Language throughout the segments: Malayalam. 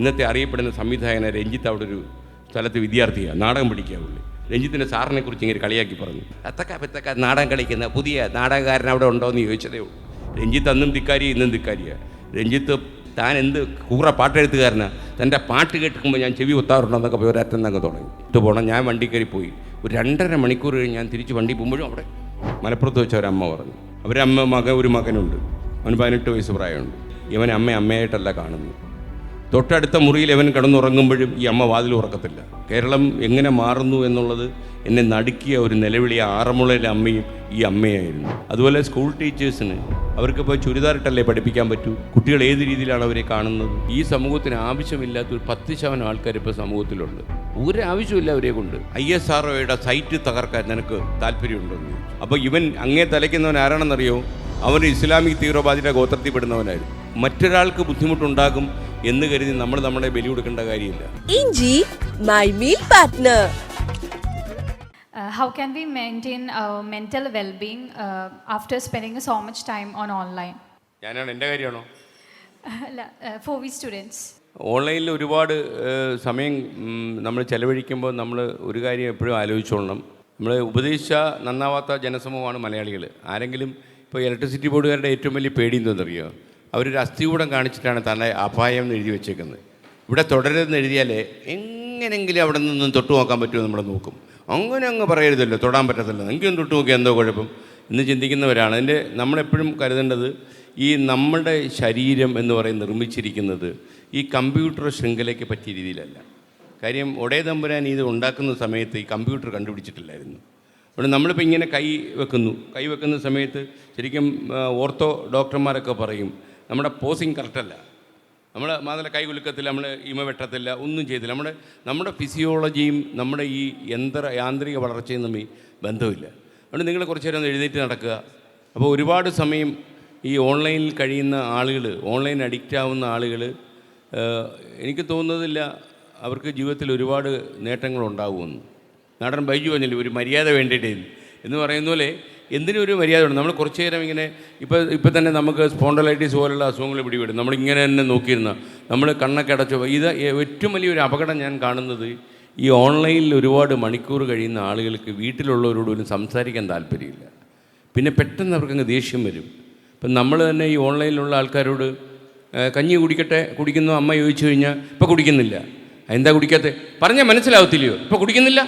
ഇന്നത്തെ അറിയപ്പെടുന്ന സംവിധായകൻ രഞ്ജിത്ത് അവിടെ ഒരു സ്ഥലത്ത് വിദ്യാർത്ഥിയാണ്, നാടകം പഠിക്കുക പുള്ളി. രഞ്ജിത്തിൻ്റെ സാറിനെ കുറിച്ച് ഇങ്ങനെ കളിയാക്കി പറഞ്ഞു, അത്തക്ക നാടകം കളിക്കുന്ന പുതിയ നാടകക്കാരൻ അവിടെ ഉണ്ടോ എന്ന് ചോദിച്ചതേ ഉള്ളൂ. രഞ്ജിത്ത് അന്നും ധിക്കാരി ഇന്നും ധിക്കാരിയാണ്. രഞ്ജിത്ത് താൻ എന്ത് കൂറ പാട്ടെഴുത്തുകാരനാണ്, തൻ്റെ പാട്ട് കേൾക്കുമ്പോൾ ഞാൻ ചെവി ഒത്താറുണ്ടെന്നൊക്കെ പോയി ഒരറ്റം അങ്ങ് തുടങ്ങി. ഇട്ട് പോകണം, ഞാൻ വണ്ടി കയറി പോയി. ഒരു 2.5 മണിക്കൂർ കഴിഞ്ഞ് ഞാൻ തിരിച്ച് വണ്ടി പോകുമ്പോഴും അവിടെ മലപ്പുറത്ത് വെച്ച ഒരമ്മ പറഞ്ഞു, ഒരു മകനുണ്ട്, അവന് 18 വയസ്സ് പ്രായമുണ്ട്. ഇവൻ അമ്മയായിട്ടല്ല കാണുന്നു. തൊട്ടടുത്ത മുറിയിൽ അവൻ കിടന്നുറങ്ങുമ്പോഴും ഈ അമ്മ വാതിൽ ഉറക്കത്തില്ല. കേരളം എങ്ങനെ മാറുന്നു എന്നുള്ളത് എന്നെ നടുക്കിയ ഒരു നിലവിളിയ ആറന്മുളയിലെ അമ്മയും ഈ അമ്മയായിരുന്നു. അതുപോലെ സ്കൂൾ ടീച്ചേഴ്സിന് അവർക്കിപ്പോൾ ചുരിദാറിട്ടല്ലേ പഠിപ്പിക്കാൻ പറ്റൂ. കുട്ടികൾ ഏത് രീതിയിലാണ് അവരെ കാണുന്നത്. ഈ സമൂഹത്തിന് ആവശ്യമില്ലാത്ത ഒരു 10% ആൾക്കാർ ഇപ്പോൾ സമൂഹത്തിലുണ്ട്. ഒരാവശ്യമില്ല അവരെ കൊണ്ട്. ISROയുടെ സൈറ്റ് തകർക്കാൻ നിനക്ക് താല്പര്യമുണ്ടെന്ന്. അപ്പോൾ ഇവൻ അങ്ങേ തലയ്ക്കുന്നവൻ ആരാണെന്നറിയോ? അവൻ ഇസ്ലാമിക് തീവ്രവാദിയുടെ ഗോത്രത്തിൽപ്പെടുന്നവനായിരുന്നു. മറ്റൊരാൾക്ക് ബുദ്ധിമുട്ടുണ്ടാകും എന്ന് കരുതി നമ്മൾ നമ്മുടെ ബലി കൊടുക്കേണ്ട കാര്യമില്ല. ഇഞ്ചി my meal partner. How can we maintain mental well-being after spending so much time on online? ഞാനാണ്, എൻ്റെ കാര്യമാണോ? For we students. ഓൺലൈനിൽ ഒരുപാട് സമയം നമ്മൾ ചെലവഴിക്കുമ്പോൾ നമ്മൾ ഒരു കാര്യം എപ്പോഴും ആലോചിച്ചോളണം. നമ്മൾ ഉപദേശിച്ച നന്നാവാത്ത ജനസമൂഹമാണ് മലയാളികൾ. ആരെങ്കിലും ഇപ്പോൾ ഇലക്ട്രിസിറ്റി ബോർഡുകാരുടെ ഏറ്റവും വലിയ പേടി എന്തെന്നറിയോ? അവരൊരു അസ്ഥികൂടം കാണിച്ചിട്ടാണ് തന്നെ അപായം എന്ന് എഴുതി വെച്ചേക്കുന്നത്. ഇവിടെ തുടരുതെന്ന് എഴുതിയാലേ എങ്ങനെങ്കിലും അവിടെ നിന്നും തൊട്ട് നോക്കാൻ പറ്റുമോ നമ്മൾ നോക്കും. അങ്ങനെ അങ്ങ് പറയരുതല്ലോ, തൊടാൻ പറ്റത്തില്ല, എങ്കിലും തൊട്ട് നോക്കിയാൽ എന്തോ കുഴപ്പം എന്ന് ചിന്തിക്കുന്നവരാണ്. അതിൻ്റെ നമ്മളെപ്പോഴും കരുതേണ്ടത് ഈ നമ്മുടെ ശരീരം എന്ന് പറയുന്നത് നിർമ്മിച്ചിരിക്കുന്നത് ഈ കമ്പ്യൂട്ടർ ശൃംഖലയ്ക്ക് പറ്റിയ രീതിയിലല്ല. കാര്യം ഒടേ തമ്പുരാൻ ഇത് ഉണ്ടാക്കുന്ന സമയത്ത് ഈ കമ്പ്യൂട്ടർ കണ്ടുപിടിച്ചിട്ടില്ലായിരുന്നു. അവിടെ നമ്മളിപ്പോൾ ഇങ്ങനെ കൈ വെക്കുന്ന സമയത്ത് ശരിക്കും ഓർത്തോ ഡോക്ടർമാരൊക്കെ പറയും നമ്മുടെ പോസിങ് കറക്റ്റല്ല, നമ്മൾ മാത്രമല്ല കൈ കുലുക്കത്തില്ല, നമ്മൾ ഇമ വെട്ടത്തില്ല, ഒന്നും ചെയ്തില്ല. നമ്മുടെ ഫിസിയോളജിയും നമ്മുടെ ഈ യാന്ത്രിക വളർച്ചയും തമ്മിൽ ബന്ധമില്ല. അതുകൊണ്ട് നിങ്ങൾ കുറച്ച് നേരം ഒന്ന് എഴുന്നേറ്റ് നടക്കുക. അപ്പോൾ ഒരുപാട് സമയം ഈ ഓൺലൈനിൽ കഴിയുന്ന ആളുകൾ, ഓൺലൈൻ അഡിക്റ്റ് ആവുന്ന ആളുകൾ, എനിക്ക് തോന്നുന്നതില്ല അവർക്ക് ജീവിതത്തിൽ ഒരുപാട് നേട്ടങ്ങളുണ്ടാകുമെന്ന്. നടൻ ബൈജു പറഞ്ഞില്ലേ, ഒരു മര്യാദ വേണ്ടിയിട്ടേ എന്ന് പറയുന്ന പോലെ എന്തിനും ഒരു മര്യാദ ഉണ്ട്. നമ്മൾ കുറച്ച് നേരം ഇങ്ങനെ ഇപ്പം തന്നെ നമുക്ക് സ്പോണ്ടലൈറ്റിസ് പോലുള്ള അസുഖങ്ങൾ പിടിപെടും. നമ്മളിങ്ങനെ തന്നെ നോക്കിയിരുന്ന നമ്മൾ കണ്ണൊക്കെ അടച്ചു. ഇത് ഏറ്റവും വലിയൊരു അപകടം ഞാൻ കാണുന്നത് ഈ ഓൺലൈനിൽ ഒരുപാട് മണിക്കൂർ കഴിയുന്ന ആളുകൾക്ക് വീട്ടിലുള്ളവരോട് പോലും സംസാരിക്കാൻ താല്പര്യമില്ല. പിന്നെ പെട്ടെന്ന് അവർക്കങ്ങ് ദേഷ്യം വരും. ഇപ്പം നമ്മൾ തന്നെ ഈ ഓൺലൈനിലുള്ള ആൾക്കാരോട് കഞ്ഞി കുടിക്കുന്ന അമ്മ ചോദിച്ചു കഴിഞ്ഞാൽ ഇപ്പോൾ കുടിക്കുന്നില്ല. എന്താ കുടിക്കാത്ത? പറഞ്ഞാൽ മനസ്സിലാവത്തില്ലയോ? ഇപ്പോൾ കുടിക്കുന്നില്ല.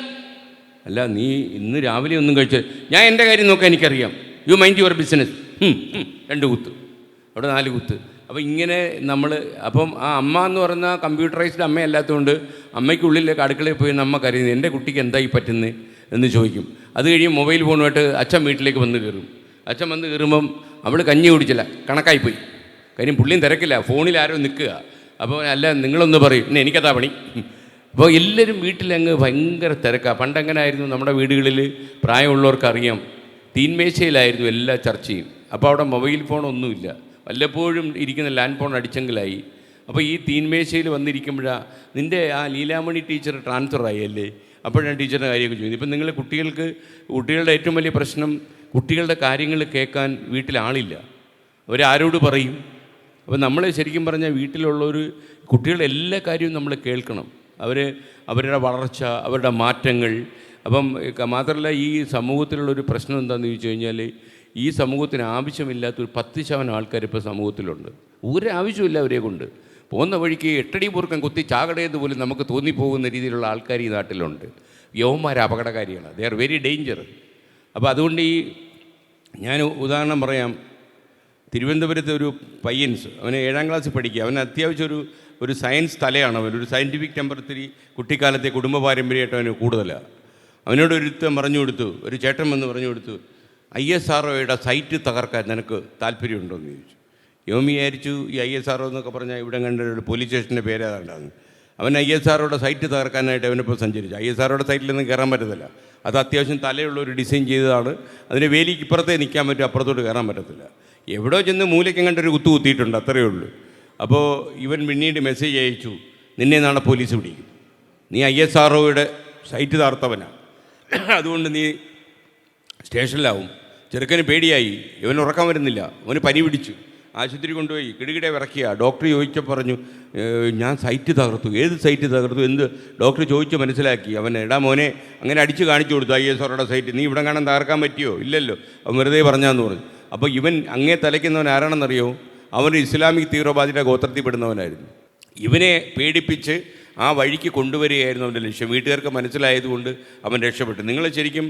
അല്ല, നീ ഇന്ന് രാവിലെ ഒന്നും കഴിച്ച, ഞാൻ എൻ്റെ കാര്യം നോക്കാൻ എനിക്കറിയാം, യു മൈൻഡ് യുവർ ബിസിനസ്. 2 കുത്ത്, അവിടെ 4 കുത്ത്. അപ്പോൾ ഇങ്ങനെ അപ്പം ആ അമ്മ എന്ന് പറയുന്ന കമ്പ്യൂട്ടറൈസ്ഡ് അമ്മയല്ലാത്തതുകൊണ്ട് അമ്മയ്ക്കുള്ളിലേക്ക് അടുക്കളയിൽ പോയി നമ്മ കരുതുന്നത് എൻ്റെ കുട്ടിക്ക് എന്തായി പറ്റുന്നത് എന്ന് ചോദിക്കും. അത് കഴിയും മൊബൈൽ ഫോണുമായിട്ട് അച്ഛൻ വീട്ടിലേക്ക് വന്ന് കയറും. അച്ഛൻ വന്ന് കയറുമ്പം അവൾ കഞ്ഞി കുടിച്ചില്ല, കണക്കായിപ്പോയി. കാര്യം പുള്ളിയും തിരക്കില്ല, ഫോണിൽ ആരോ നിൽക്കുക. അപ്പോൾ അല്ല നിങ്ങളൊന്ന് പറയും, പിന്നെ എനിക്കതാ പണി. അപ്പോൾ എല്ലാവരും വീട്ടിലങ്ങ് ഭയങ്കര തിരക്കാണ്. പണ്ടെങ്ങനെ ആയിരുന്നു? നമ്മുടെ വീടുകളിൽ പ്രായമുള്ളവർക്കറിയാം, തീന്മേശയിലായിരുന്നു എല്ലാ ചർച്ചയും. അപ്പോൾ അവിടെ മൊബൈൽ ഫോണൊന്നുമില്ല, വല്ലപ്പോഴും ഇരിക്കുന്ന ലാൻഡ് ഫോൺ അടിച്ചെങ്കിലായി. അപ്പോൾ ഈ തീന്മേശയിൽ വന്നിരിക്കുമ്പോഴാണ് നിൻ്റെ ആ ലീലാമണി ടീച്ചർ ട്രാൻസ്ഫറായി അല്ലേ, അപ്പോഴാണ് ടീച്ചറിൻ്റെ കാര്യമൊക്കെ ചോദിക്കുന്നത്. ഇപ്പം നിങ്ങൾ കുട്ടികളുടെ ഏറ്റവും വലിയ പ്രശ്നം, കുട്ടികളുടെ കാര്യങ്ങൾ കേൾക്കാൻ വീട്ടിൽ ആളില്ല. അവരാരോട് പറയും? അപ്പോൾ നമ്മൾ ശരിക്കും പറഞ്ഞാൽ വീട്ടിലുള്ളൊരു കുട്ടികളുടെ എല്ലാ കാര്യവും നമ്മൾ കേൾക്കണം. അവരുടെ വളർച്ച, അവരുടെ മാറ്റങ്ങൾ. അപ്പം മാത്രമല്ല ഈ സമൂഹത്തിലുള്ളൊരു പ്രശ്നം എന്താണെന്ന് ചോദിച്ചു കഴിഞ്ഞാൽ ഈ സമൂഹത്തിന് ആവശ്യമില്ലാത്തൊരു 10% ആൾക്കാർ ഇപ്പോൾ സമൂഹത്തിലുണ്ട്. ഒരാവശ്യമില്ല അവരെ കൊണ്ട്. പോകുന്ന വഴിക്ക് 8 അടി പൂർക്കം കുത്തി ചാകടയെന്ന് പോലും നമുക്ക് തോന്നിപ്പോകുന്ന രീതിയിലുള്ള ആൾക്കാർ ഈ നാട്ടിലുണ്ട്. യവന്മാർ അപകടകാരിയാണ്, ദേ ആർ വെരി ഡേഞ്ചർ. അപ്പോൾ അതുകൊണ്ട് ഞാൻ ഉദാഹരണം പറയാം. തിരുവനന്തപുരത്ത് ഒരു പയ്യൻസ്, അവന് 7ാം ക്ലാസ്സിൽ പഠിക്കുക. അവന് അത്യാവശ്യം ഒരു സയൻസ് തലയാണ്. അവനൊരു സയൻറ്റിഫിക് ടെമ്പറത്തിരി കുട്ടിക്കാലത്തെ കുടുംബ പാരമ്പര്യമായിട്ട് അവന് കൂടുതലാണ്. അവനോട് ഒരുത്തൻ പറഞ്ഞു കൊടുത്തു, ഒരു ചേട്ടൻ വന്ന് പറഞ്ഞു കൊടുത്തു, ISROയുടെ സൈറ്റ് തകർക്കാൻ നിനക്ക് താല്പര്യമുണ്ടോ എന്ന് ചോദിച്ചു. യോമി വിചാരിച്ചു ഈ ISRO എന്നൊക്കെ പറഞ്ഞാൽ ഇവിടെ കണ്ട ഒരു പോലീസ് സ്റ്റേഷൻ്റെ പേരേതാണ്ടാന്ന്. അവൻ ISROയുടെ സൈറ്റ് തകർക്കാനായിട്ട് അവനിപ്പോൾ സഞ്ചരിച്ചു. ISROയുടെ സൈറ്റിലൊന്നും കയറാൻ പറ്റത്തില്ല. അത് അത്യാവശ്യം തലയുള്ളൊരു ഡിസൈൻ ചെയ്തതാണ്. അതിന് വേലിക്ക് ഇപ്പുറത്തേ നിൽക്കാൻ പറ്റും, അപ്പുറത്തോട്ട് കയറാൻ പറ്റത്തില്ല. എവിടെയോ ചെന്ന് മൂലയ്ക്ക് കണ്ടൊരു കുത്തിയിട്ടുണ്ട്, അത്രയേ ഉള്ളൂ. അപ്പോൾ ഇവൻ പിന്നീട് മെസ്സേജ് അയച്ചു, നിന്നെ നാളെ പോലീസ് പിടിക്കും, നീ ISROയുടെ സൈറ്റ് തകർത്തവനാണ്, അതുകൊണ്ട് നീ സ്റ്റേഷനിലാവും. ചെറുക്കന് പേടിയായി, ഇവൻ ഉറക്കം വരുന്നില്ല, അവന് പനി പിടിച്ചു. ആശുപത്രി കൊണ്ടുപോയി കിടുകിടെ വിറക്കിയ ഡോക്ടർ ചോദിച്ചപ്പോൾ പറഞ്ഞു ഞാൻ സൈറ്റ് തകർത്തു. ഏത് സൈറ്റ് തകർത്തു? എന്ത്? ഡോക്ടർ ചോദിച്ച് മനസ്സിലാക്കി. അവൻ എടാ മോനെ അങ്ങനെ അടിച്ച് കാണിച്ചു കൊടുത്തു ISROയുടെ സൈറ്റ്. നീ ഇവിടെ കാണാൻ തകർക്കാൻ പറ്റിയോ? ഇല്ലല്ലോ. അവൻ വെറുതെ പറഞ്ഞാന്ന് പറഞ്ഞു. അപ്പോൾ ഇവൻ അങ്ങേ തലയ്ക്കുന്നവൻ ആരാണെന്നറിയോ? അവൻ ഇസ്ലാമിക് തീവ്രവാദിയുടെ ഗോത്രത്തിൽപ്പെടുന്നവനായിരുന്നു. ഇവനെ പേടിപ്പിച്ച് ആ വഴിക്ക് കൊണ്ടുവരികയായിരുന്നു അവൻ്റെ ലക്ഷ്യം. വീട്ടുകാർക്ക് മനസ്സിലായതുകൊണ്ട് അവൻ രക്ഷപ്പെട്ടു. നിങ്ങൾ ശരിക്കും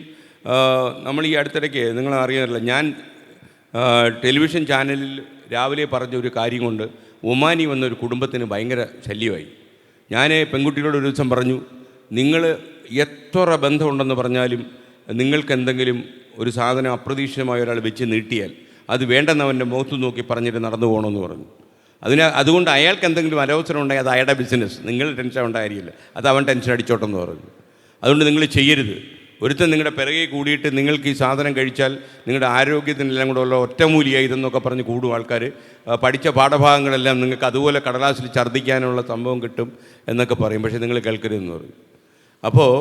നമ്മൾ ഈ അടുത്തിടയ്ക്ക് നിങ്ങൾ അറിയാറില്ല, ഞാൻ ടെലിവിഷൻ ചാനലിൽ രാവിലെ പറഞ്ഞ ഒരു കാര്യം കൊണ്ട് ഒമാനി വന്നൊരു കുടുംബത്തിന് ഭയങ്കര ശല്യമായി. ഞാൻ പെൺകുട്ടികളോട് ഒരു ദിവസം പറഞ്ഞു, നിങ്ങൾ എത്ര ബന്ധമുണ്ടെന്ന് പറഞ്ഞാലും നിങ്ങൾക്ക് എന്തെങ്കിലും ഒരു സാധനം അപ്രതീക്ഷിതമായ ഒരാൾ വെച്ച് നീട്ടിയാൽ അത് വേണ്ടെന്ന് അവൻ്റെ മുഖത്ത് നോക്കി പറഞ്ഞിട്ട് നടന്നു പോകണമെന്ന് പറഞ്ഞു. അതുകൊണ്ട് അയാൾക്ക് എന്തെങ്കിലും അനവസരം ഉണ്ടായി അത് അയാളുടെ ബിസിനസ്, നിങ്ങൾ ടെൻഷൻ ഉണ്ടായിരിക്കില്ല, അത് അവൻ ടെൻഷൻ അടിച്ചോട്ടെന്ന് പറഞ്ഞു. അതുകൊണ്ട് നിങ്ങൾ ചെയ്യരുത്. ഒരുത്തൻ നിങ്ങളുടെ പിറകെ കൂടിയിട്ട് നിങ്ങൾക്ക് ഈ സാധനം കഴിച്ചാൽ നിങ്ങളുടെ ആരോഗ്യത്തിനെല്ലാം കൂടെ ഉള്ള ഒറ്റമൂലിയായി ഇതെന്നൊക്കെ പറഞ്ഞ് കൂടും ആൾക്കാർ. പഠിച്ച പാഠഭാഗങ്ങളെല്ലാം നിങ്ങൾക്ക് അതുപോലെ കടലാസിൽ ഛർദ്ദിക്കാനുള്ള സംഭവം കിട്ടും എന്നൊക്കെ പറയും. പക്ഷേ നിങ്ങൾ കേൾക്കരുതെന്ന് പറയും. അപ്പോൾ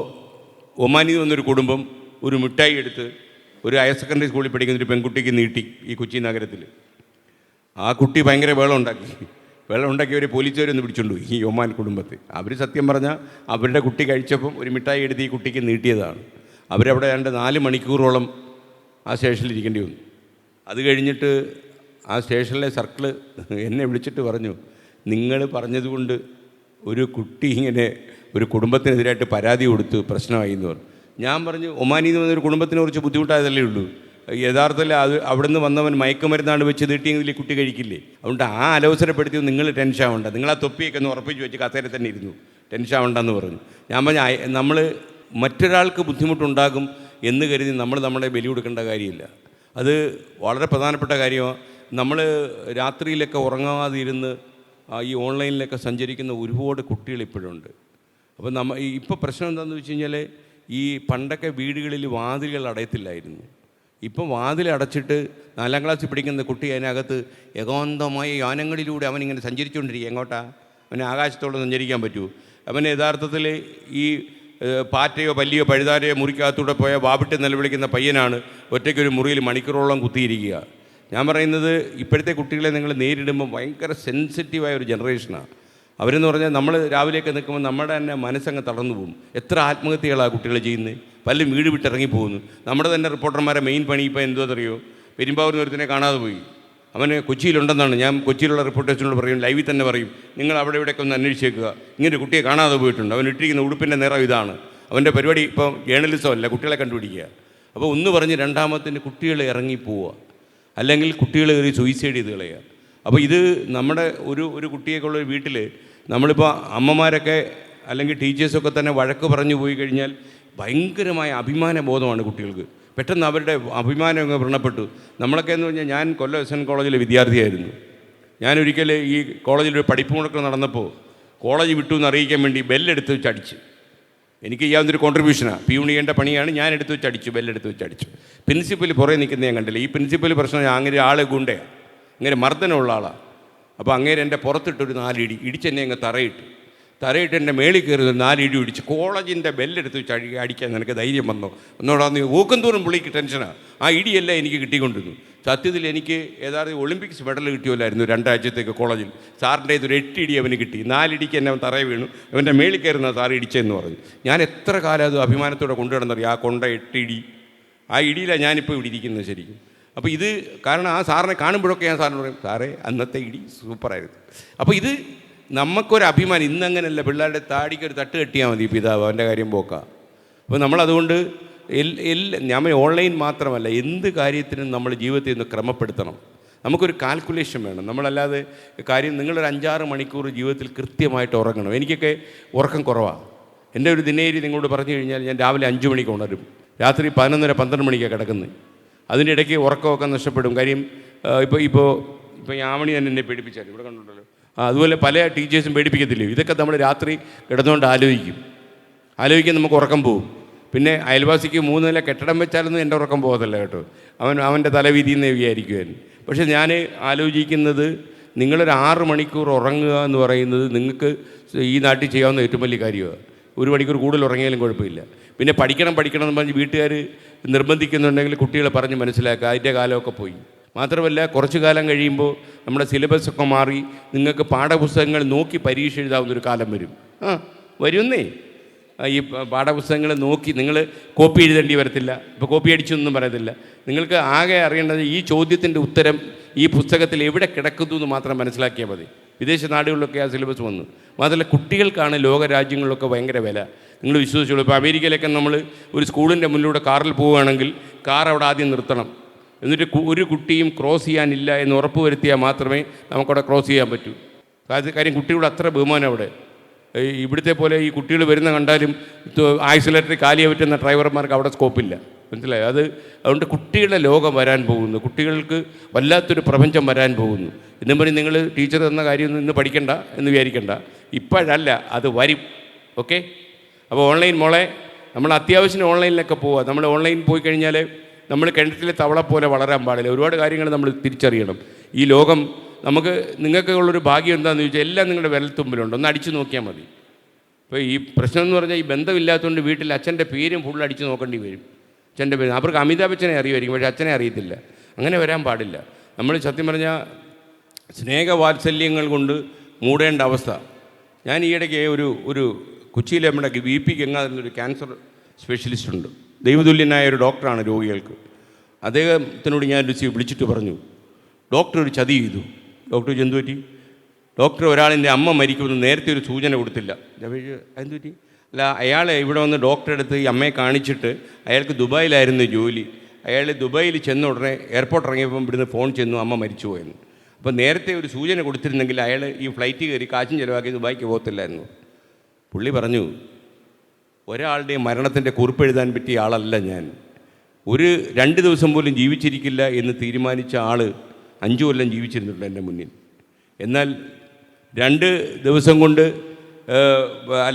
ഒമാനിൽ വന്നൊരു കുടുംബം ഒരു മിഠായി എടുത്ത് ഒരു ഹയർ സെക്കൻഡറി സ്കൂളിൽ പഠിക്കുന്നൊരു പെൺകുട്ടിക്ക് നീട്ടി ഈ കൊച്ചി നഗരത്തിൽ. ആ കുട്ടി ഭയങ്കര വെള്ളം ഉണ്ടാക്കിയവരെ പോലീസുകാരൊന്ന് പിടിച്ചുകൊണ്ടു ഈ ഒമാൻ കുടുംബത്തെ. അവർ സത്യം പറഞ്ഞാൽ അവരുടെ കുട്ടി കഴിച്ചപ്പം ഒരു മിഠായി എടുത്ത് ഈ കുട്ടിക്ക് നീട്ടിയതാണ്. അവരവിടെ 4 മണിക്കൂറോളം ആ സ്റ്റേഷനിൽ ഇരിക്കേണ്ടി വന്നു. അത് കഴിഞ്ഞിട്ട് ആ സ്റ്റേഷനിലെ സർക്കിള് എന്നെ വിളിച്ചിട്ട് പറഞ്ഞു, നിങ്ങൾ പറഞ്ഞതുകൊണ്ട് ഒരു കുട്ടി ഇങ്ങനെ ഒരു കുടുംബത്തിനെതിരായിട്ട് പരാതി കൊടുത്ത് പ്രശ്നമായി എന്ന് പറഞ്ഞു. ഞാൻ പറഞ്ഞു, ഒമാനിൽ നിന്ന് വന്നൊരു കുടുംബത്തിനെ കുറിച്ച് ബുദ്ധിമുട്ടായതല്ലേ ഉള്ളൂ. യഥാർത്ഥത്തിൽ അവിടെ നിന്ന് വന്നവൻ മയക്കുമരുന്നാണ് വെച്ച് നീട്ടിയെങ്കിൽ ഈ കുട്ടി കഴിക്കില്ലേ? അതുകൊണ്ട് ആ അലവസരപ്പെടുത്തിയത് നിങ്ങൾ ടെൻഷൻ ആവണ്ട, നിങ്ങൾ ആ തൊപ്പിയൊക്കെ ഒന്ന് ഉറപ്പിച്ച് വെച്ച് കസേര തന്നെ ഇരുന്നു, ടെൻഷൻ ആവണ്ടെന്ന് പറഞ്ഞു. ഞാൻ പറഞ്ഞു, നമ്മൾ മറ്റൊരാൾക്ക് ബുദ്ധിമുട്ടുണ്ടാകും എന്ന് കരുതി നമ്മൾ നമ്മളെ ബലി കൊടുക്കേണ്ട കാര്യമില്ല. അത് വളരെ പ്രധാനപ്പെട്ട കാര്യമാണ്. നമ്മൾ രാത്രിയിലൊക്കെ ഉറങ്ങാതിരുന്ന് ഈ ഓൺലൈനിലൊക്കെ സഞ്ചരിക്കുന്ന ഒരുപാട് കുട്ടികൾ ഇപ്പോഴുണ്ട്. അപ്പോൾ ഇപ്പോൾ പ്രശ്നം എന്താണെന്ന് വെച്ച് കഴിഞ്ഞാൽ, ഈ പണ്ടൊക്കെ വീടുകളിൽ വാതിലുകൾ അടയത്തില്ലായിരുന്നു. ഇപ്പം വാതിൽ അടച്ചിട്ട് 4ാം ക്ലാസ്സിൽ പഠിക്കുന്ന കുട്ടി അതിനകത്ത് ഏകാന്തമായ യാനങ്ങളിലൂടെ അവനിങ്ങനെ സഞ്ചരിച്ചുകൊണ്ടിരിക്കുക. എങ്ങോട്ടാ? അവന് ആകാശത്തോടെ സഞ്ചരിക്കാൻ പറ്റുമോ? അവന് യഥാർത്ഥത്തിൽ ഈ പാറ്റയോ പല്ലിയോ പഴുതാരയോ മുറിക്കകത്തൂടെ പോയ വാവിട്ട് നിലവിളിക്കുന്ന പയ്യനാണ് ഒറ്റയ്ക്കൊരു മുറിയിൽ മണിക്കൂറോളം കുത്തിയിരിക്കുക. ഞാൻ പറയുന്നത്, ഇപ്പോഴത്തെ കുട്ടികളെ നിങ്ങൾ നേരിടുമ്പോൾ ഭയങ്കര സെൻസിറ്റീവായ ഒരു ജനറേഷനാണ്. അവരെന്ന് പറഞ്ഞാൽ നമ്മൾ രാവിലെയൊക്കെ നിൽക്കുമ്പോൾ നമ്മുടെ തന്നെ മനസ്സങ്ങ് തളർന്നു പോകും. എത്ര ആത്മഹത്യകളാണ് കുട്ടികൾ ചെയ്യുന്നത്, പലരും വീട് വിട്ടിറങ്ങി പോകുന്നു. നമ്മുടെ തന്നെ റിപ്പോർട്ടർമാരെ മെയിൻ പണി ഇപ്പോൾ എന്തോന്നറിയോ, പെരുമ്പാവൂർ ഒരുത്തിനെ കാണാതെ പോയി. അവന് കൊച്ചിയിലുണ്ടെന്നാണ്. ഞാൻ കൊച്ചിയിലുള്ള റിപ്പോർട്ടേഴ്സിനോട് പറയും, ലൈവിൽ തന്നെ പറയും, നിങ്ങൾ അവിടെ ഇവിടെയൊക്കെ ഒന്ന് അന്വേഷിച്ചേക്കുക, ഇങ്ങനെ കുട്ടിയെ കാണാതെ പോയിട്ടുണ്ട്, അവൻ ഇട്ടിരിക്കുന്ന ഉടുപ്പിൻ്റെ നിറം ഇതാണ്. അവൻ്റെ പരിപാടി ഇപ്പോൾ ജേർണലിസം അല്ല, കുട്ടികളെ കണ്ടുപിടിക്കുക. അപ്പോൾ ഒന്ന് പറഞ്ഞ് രണ്ടാമത്തിന് കുട്ടികൾ ഇറങ്ങിപ്പോവുക, അല്ലെങ്കിൽ കുട്ടികൾ കയറി സൂയിസൈഡ് ചെയ്ത് കളയുക. അപ്പോൾ ഇത് നമ്മുടെ ഒരു കുട്ടിയൊക്കെയുള്ള ഒരു വീട്ടിൽ നമ്മളിപ്പോൾ അമ്മമാരൊക്കെ അല്ലെങ്കിൽ ടീച്ചേഴ്സൊക്കെ തന്നെ വഴക്ക് പറഞ്ഞു പോയി കഴിഞ്ഞാൽ ഭയങ്കരമായ അഭിമാന ബോധമാണ് കുട്ടികൾക്ക്. പെട്ടെന്ന് അവരുടെ അഭിമാനം വ്രണപ്പെട്ടു. നമ്മളൊക്കെ എന്ന് പറഞ്ഞാൽ, ഞാൻ കൊല്ലം SN കോളേജിലെ വിദ്യാർത്ഥിയായിരുന്നു. ഞാനൊരിക്കൽ ഈ കോളേജിലൊരു പഠിപ്പ് മുടക്കം നടന്നപ്പോൾ കോളേജ് വിട്ടു എന്ന് അറിയിക്കാൻ വേണ്ടി ബെല്ലെടുത്ത് വെച്ച് അടിച്ച്. എനിക്ക് ചെയ്യാവുന്നൊരു കോൺട്രിബ്യൂഷനാണ്, പിയൂൺ ചെയ്യേണ്ട പണിയാണ്. ഞാൻ എടുത്ത് വെച്ച് അടിച്ചു, ബെല്ലെടുത്ത് വെച്ച് അടിച്ചു. പ്രിൻസിപ്പൽ പുറകെ നിൽക്കുന്ന ഞാൻ കണ്ടില്ല. ഈ പ്രിൻസിപ്പൽ പ്രശ്നം, അങ്ങനെ ആൾ ഗുണ്ടയാണ്, അങ്ങനെ മർദ്ദനമുള്ള ആളാണ്. അപ്പോൾ അങ്ങേരെ എൻ്റെ പുറത്തിട്ടൊരു 4 ഇടി ഇടിച്ചെന്നെ അങ്ങ് തറയിട്ട് എൻ്റെ മേളിൽ കയറി 4 ഇടി ഇടിച്ച്. കോളേജിൻ്റെ ബെല്ലെടുത്ത് വെച്ച് അടിക്കാൻ നിനക്ക് ധൈര്യം വന്നോ? ഒന്നോടാന്ന് ഊക്കം തോറും പുള്ളിക്ക് ടെൻഷനാണ്. ആ ഇടിയല്ല എനിക്ക് കിട്ടിക്കൊണ്ടിരുന്നു. സത്യത്തിൽ എനിക്ക് യഥാർത്ഥ ഒളിമ്പിക്സ് മെഡൽ കിട്ടിയല്ലായിരുന്നു 2 ആഴ്ചത്തേക്ക് കോളേജിൽ. സാറിൻ്റെ ഇതൊരു 8 ഇടി അവന് കിട്ടി. 4 ഇടിക്ക് എന്നെ അവൻ തറയെ വീണു. അവൻ്റെ മേളിൽ കയറുന്ന സാറ് ഇടിച്ചതെന്ന് പറഞ്ഞു. ഞാൻ എത്ര കാലം അത് അഭിമാനത്തോടെ കൊണ്ടുവരുന്നറിയാം. ആ കൊണ്ട 8 ഇടി, ആ ഇടിയിലാണ് ഞാനിപ്പോൾ ഇവിടെ ഇരിക്കുന്നത് ശരിക്കും. അപ്പോൾ ഇത് കാരണം ആ സാറിനെ കാണുമ്പോഴൊക്കെ ഞാൻ സാറിന് പറയും, സാറേ അന്നത്തെ ഇടി സൂപ്പറായിരുന്നു. അപ്പോൾ ഇത് നമുക്കൊരു അഭിമാനം. ഇന്നങ്ങനെയല്ല, പിള്ളേരുടെ താടിക്കൊരു തട്ട് കെട്ടിയാൽ മതി പിതാവ്, അവൻ്റെ കാര്യം പോക്കാം. അപ്പോൾ നമ്മളതുകൊണ്ട് ഞാൻ ഓൺലൈൻ മാത്രമല്ല, എന്ത് കാര്യത്തിനും നമ്മൾ ജീവിതത്തിൽ നിന്ന് ക്രമപ്പെടുത്തണം. നമുക്കൊരു കാൽക്കുലേഷൻ വേണം. നമ്മളല്ലാതെ കാര്യം, നിങ്ങളൊരു 5-6 മണിക്കൂർ ജീവിതത്തിൽ കൃത്യമായിട്ട് ഉറങ്ങണം. എനിക്കൊക്കെ ഉറക്കം കുറവാണ്. എൻ്റെ ഒരു ദിനേരി നിങ്ങളോട് പറഞ്ഞു കഴിഞ്ഞാൽ, ഞാൻ രാവിലെ 5 മണിക്ക് ഉണരും, രാത്രി 11:30-12 മണിക്കാണ് കിടക്കുന്നത്. അതിൻ്റെ ഇടയ്ക്ക് ഉറക്കമൊക്കെ നഷ്ടപ്പെടും. കാര്യം ഇപ്പോൾ യാമണി തന്നെ എന്നെ പേടിപ്പിച്ചാൽ ഇവിടെ കണ്ടുണ്ടല്ലോ. അതുപോലെ പല ടീച്ചേഴ്സും പേടിപ്പിക്കത്തില്ലേ. ഇതൊക്കെ നമ്മൾ രാത്രി കിടന്നുകൊണ്ട് ആലോചിക്കാൻ നമുക്ക് ഉറക്കം പോകും. പിന്നെ അയൽവാസിക്ക് 3 നില കെട്ടിടം വെച്ചാലൊന്നും എൻ്റെ ഉറക്കം പോകത്തില്ല കേട്ടോ. അവൻ്റെ തലവിധിയെന്ന് വിചാരിക്കുമായിരുന്നു. പക്ഷേ ഞാൻ ആലോചിക്കുന്നത്, നിങ്ങളൊരു 6 മണിക്കൂർ ഉറങ്ങുക എന്ന് പറയുന്നത് നിങ്ങൾക്ക് ഈ നാട്ടിൽ ചെയ്യാവുന്ന ഏറ്റവും വലിയ കാര്യമാണ്. 1 മണിക്കൂർ കൂടുതൽ ഉറങ്ങിയാലും കുഴപ്പമില്ല. പിന്നെ പഠിക്കണം എന്ന് പറഞ്ഞ് വീട്ടുകാർ നിർബന്ധിക്കുന്നുണ്ടെങ്കിൽ കുട്ടികളെ പറഞ്ഞ് മനസ്സിലാക്കുക, അതിൻ്റെ കാലമൊക്കെ പോയി. മാത്രമല്ല കുറച്ചു കാലം കഴിയുമ്പോൾ നമ്മുടെ സിലബസൊക്കെ മാറി നിങ്ങൾക്ക് പാഠപുസ്തകങ്ങൾ നോക്കി പരീക്ഷ എഴുതാവുന്നൊരു കാലം വരും. വരുന്നേ. ഈ പാഠപുസ്തകങ്ങൾ നോക്കി നിങ്ങൾ കോപ്പി എഴുതേണ്ടി വരത്തില്ല. ഇപ്പോൾ കോപ്പി അടിച്ചൊന്നും പറയത്തില്ല. നിങ്ങൾക്ക് ആകെ അറിയേണ്ടത് ഈ ചോദ്യത്തിൻ്റെ ഉത്തരം ഈ പുസ്തകത്തിൽ എവിടെ കിടക്കുന്നു എന്ന് മാത്രം മനസ്സിലാക്കിയാൽ മതി. വിദേശ നാടുകളിലൊക്കെ ആ സിലബസ് വന്നു. മാത്രമല്ല കുട്ടികൾക്കാണ് ലോകരാജ്യങ്ങളിലൊക്കെ ഭയങ്കര വില. നിങ്ങൾ വിശ്വസിച്ചോളൂ. ഇപ്പോൾ അമേരിക്കയിലൊക്കെ നമ്മൾ ഒരു സ്കൂളിൻ്റെ മുന്നിലൂടെ കാറിൽ പോവുകയാണെങ്കിൽ കാർ അവിടെ ആദ്യം നിർത്തണം. എന്നിട്ട് ഒരു കുട്ടിയും ക്രോസ് ചെയ്യാനില്ല എന്ന് ഉറപ്പ് വരുത്തിയാൽ മാത്രമേ നമുക്കവിടെ ക്രോസ് ചെയ്യാൻ പറ്റൂ. കാര്യം കുട്ടികളുടെ അത്ര ബഹുമാനം അവിടെ. ഇവിടുത്തെ പോലെ ഈ കുട്ടികൾ വരുന്ന കണ്ടാലും ആക്സിലേറ്ററിൽ കാലിയെ പറ്റുന്ന ഡ്രൈവർമാർക്ക് അവിടെ സ്കോപ്പില്ല. മനസ്സിലായോ? അതുകൊണ്ട് കുട്ടികളുടെ ലോകം വരാൻ പോകുന്നു. കുട്ടികൾക്ക് വല്ലാത്തൊരു പ്രപഞ്ചം വരാൻ പോകുന്നു. എന്നും പറഞ്ഞ് നിങ്ങൾ ടീച്ചർ തന്ന കാര്യമൊന്നും ഇന്ന് പഠിക്കണ്ട എന്ന് വിചാരിക്കണ്ട. ഇപ്പോഴല്ല, അത് വരും. ഓക്കെ? അപ്പോൾ ഓൺലൈൻ മോളെ നമ്മൾ അത്യാവശ്യം ഓൺലൈനിലൊക്കെ പോവുക. നമ്മൾ ഓൺലൈൻ പോയി കഴിഞ്ഞാൽ നമ്മൾ കിണറ്റിലെ തവള പോലെ വളരാൻ പാടില്ല. ഒരുപാട് കാര്യങ്ങൾ നമ്മൾ തിരിച്ചറിയണം. ഈ ലോകം നമുക്ക് നിങ്ങൾക്കുള്ളൊരു ഭാഗ്യം എന്താണെന്ന് ചോദിച്ചാൽ എല്ലാം നിങ്ങളുടെ വിരൽത്തുമ്പിലുണ്ട്. ഒന്ന് അടിച്ചു നോക്കിയാൽ മതി. ഇപ്പോൾ ഈ പ്രശ്നം എന്ന് പറഞ്ഞാൽ ഈ ബന്ധമില്ലാത്തതുകൊണ്ട് വീട്ടിൽ അച്ഛൻ്റെ പേരും ഫുൾ അടിച്ച് നോക്കേണ്ടി വരും. അച്ഛൻ്റെ പേര് അവർക്ക് അമിതാഭ് ബച്ചനെ അറിയുമായിരിക്കും, പക്ഷേ അച്ഛനെ അറിയത്തില്ല. അങ്ങനെ വരാൻ പാടില്ല. നമ്മൾ സത്യം പറഞ്ഞാൽ സ്നേഹവാത്സല്യങ്ങൾ കൊണ്ട് മൂടേണ്ട അവസ്ഥ. ഞാൻ ഈയിടയ്ക്ക് ഒരു കൊച്ചിയിലെ നമ്മുടെ BP ഗംഗാധരനൊരു ക്യാൻസർ സ്പെഷ്യലിസ്റ്റ് ഉണ്ട്. ദൈവതുല്യനായ ഒരു ഡോക്ടറാണ് രോഗികൾക്ക്. അദ്ദേഹത്തിനോട് ഞാൻ വിളിച്ചിട്ട് പറഞ്ഞു, ഡോക്ടർ ഒരു ചതി ചെയ്തു. ഡോക്ടർ എന്തു പറ്റി? ഡോക്ടർ ഒരാളിൻ്റെ അമ്മ മരിക്കുമെന്ന് നേരത്തെ ഒരു സൂചന കൊടുത്തില്ല. എന്തു പറ്റി? അല്ല, അയാൾ ഇവിടെ വന്ന് ഡോക്ടറെ അടുത്ത് ഈ അമ്മയെ കാണിച്ചിട്ട് അയാൾക്ക് ദുബായിലായിരുന്നു ജോലി. അയാൾ ദുബായിൽ ചെന്ന ഉടനെ എയർപോർട്ട് ഇറങ്ങിയപ്പം ഇവിടുന്ന് ഫോൺ ചെന്നു അമ്മ മരിച്ചു പോയെന്ന്. അപ്പോൾ നേരത്തെ ഒരു സൂചന കൊടുത്തിരുന്നെങ്കിൽ അയാൾ ഈ ഫ്ലൈറ്റ് കയറി കാശും ചിലവാക്കി ദുബായിക്ക് പോകത്തില്ലായിരുന്നു. പുള്ളി പറഞ്ഞു, ഒരാളുടെ മരണത്തിൻ്റെ കുറിപ്പെഴുതാൻ പറ്റിയ ആളല്ല ഞാൻ. 2 ദിവസം പോലും ജീവിച്ചിരിക്കില്ല എന്ന് തീരുമാനിച്ച ആൾ 5 കൊല്ലം ജീവിച്ചിരുന്നുണ്ട് എൻ്റെ മുന്നിൽ. എന്നാൽ 2 ദിവസം കൊണ്ട്